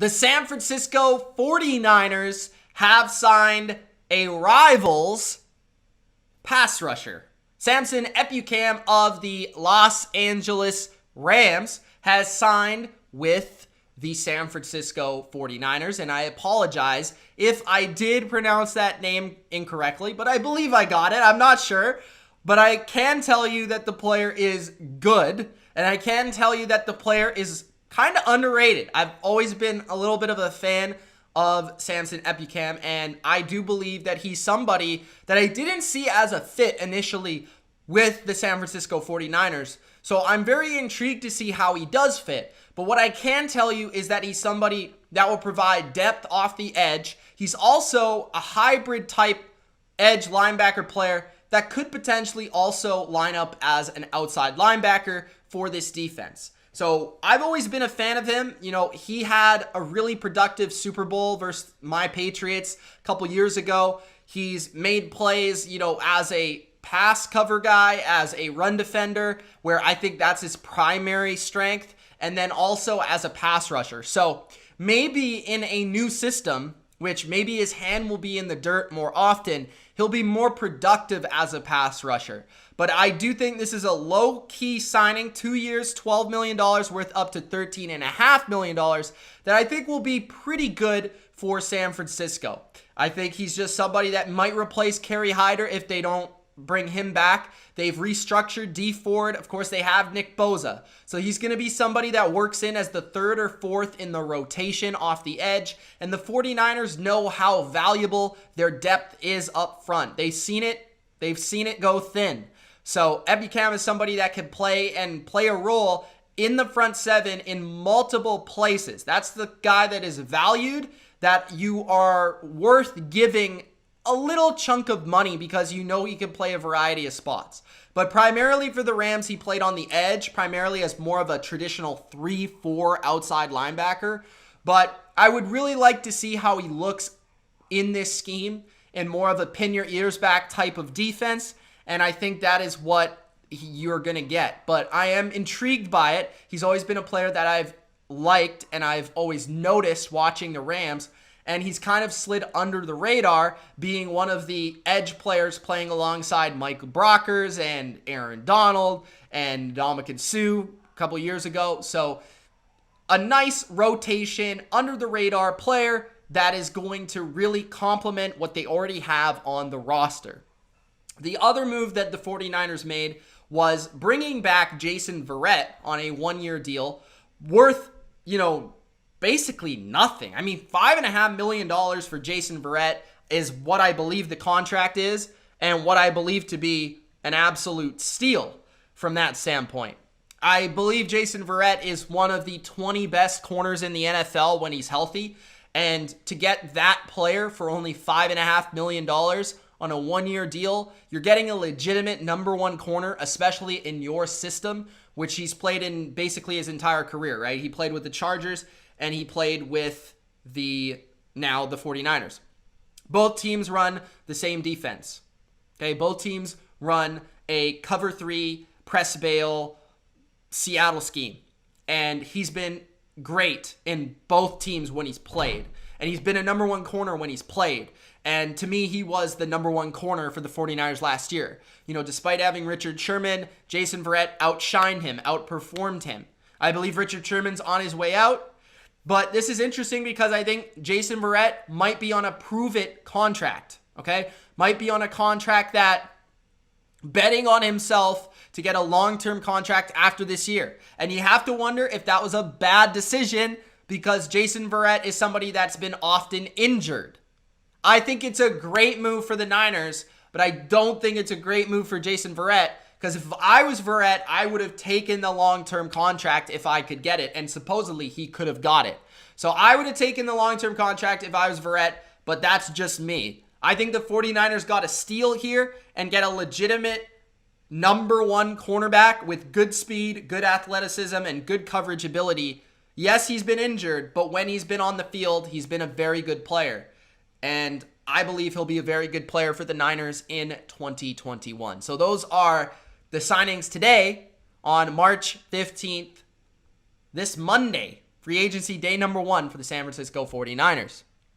The San Francisco 49ers have signed a rival's pass rusher. Samson Ebukam of the Los Angeles Rams has signed with the San Francisco 49ers, and I apologize if I did pronounce that name incorrectly, but I believe I got it. I'm not sure, but I can tell you that the player is good, and I can tell you that the player is kind of underrated. I've always been a little bit of a fan of Samson Ebukam, and I do believe that he's somebody that I didn't see as a fit initially with the San Francisco 49ers. So I'm very intrigued to see how he does fit. But what I can tell you is that he's somebody that will provide depth off the edge. He's also a hybrid type edge linebacker player that could potentially also line up as an outside linebacker for this defense. So I've always been a fan of him. You know, he had a really productive Super Bowl versus my Patriots a couple years ago. He's made plays, you know, as a pass cover guy, as a run defender, where I think that's his primary strength, and then also as a pass rusher. So maybe in a new system, which maybe his hand will be in the dirt more often, he'll be more productive as a pass rusher. But I do think this is a low-key signing, 2 years, $12 million worth up to $13.5 million that I think will be pretty good for San Francisco. I think he's just somebody that might replace Kerry Hyder if they don't bring him back. They've restructured D Ford. Of course, they have Nick Bosa. So he's going to be somebody that works in as the third or fourth in the rotation off the edge. And the 49ers know how valuable their depth is up front. They've seen it go thin. So Ebukam is somebody that can play a role in the front seven in multiple places. That's the guy that is valued, that you are worth giving a little chunk of money because you know he can play a variety of spots. But primarily for the Rams, he played on the edge, primarily as more of a traditional 3-4 outside linebacker. But I would really like to see how he looks in this scheme in more of a pin your ears back type of defense. And I think that is what you're going to get. But I am intrigued by it. He's always been a player that I've liked and I've always noticed watching the Rams. And he's kind of slid under the radar, being one of the edge players playing alongside Mike Brockers and Aaron Donald and Ndamukong Suh a couple years ago. So a nice rotation, under the radar player that is going to really complement what they already have on the roster. The other move that the 49ers made was bringing back Jason Verrett on a one-year deal worth, basically nothing. I mean, $5.5 million for Jason Verrett is what I believe the contract is and what I believe to be an absolute steal from that standpoint. I believe Jason Verrett is one of the 20 best corners in the NFL when he's healthy. And to get that player for only $5.5 million on a one-year deal, you're getting a legitimate number one corner, especially in your system, which he's played in basically his entire career, right? He played with the Chargers and he played with the 49ers. Both teams run the same defense. Okay, both teams run a cover 3 press bail Seattle scheme. And he's been great in both teams when he's played. And he's been a number one corner when he's played. And to me, he was the number one corner for the 49ers last year. Despite having Richard Sherman, Jason Verrett outshined him, outperformed him. I believe Richard Sherman's on his way out. But this is interesting because I think Jason Verrett might be on a prove-it contract, okay? Might be on a contract that betting on himself to get a long-term contract after this year. And you have to wonder if that was a bad decision because Jason Verrett is somebody that's been often injured. I think it's a great move for the Niners, but I don't think it's a great move for Jason Verrett because if I was Verrett, I would have taken the long-term contract if I could get it, and supposedly he could have got it. So I would have taken the long-term contract if I was Verrett, but that's just me. I think the 49ers got a steal here and get a legitimate number one cornerback with good speed, good athleticism, and good coverage ability. Yes, he's been injured, but when he's been on the field, he's been a very good player. And I believe he'll be a very good player for the Niners in 2021. So those are the signings today on March 15th, this Monday. Free agency day number 1 for the San Francisco 49ers.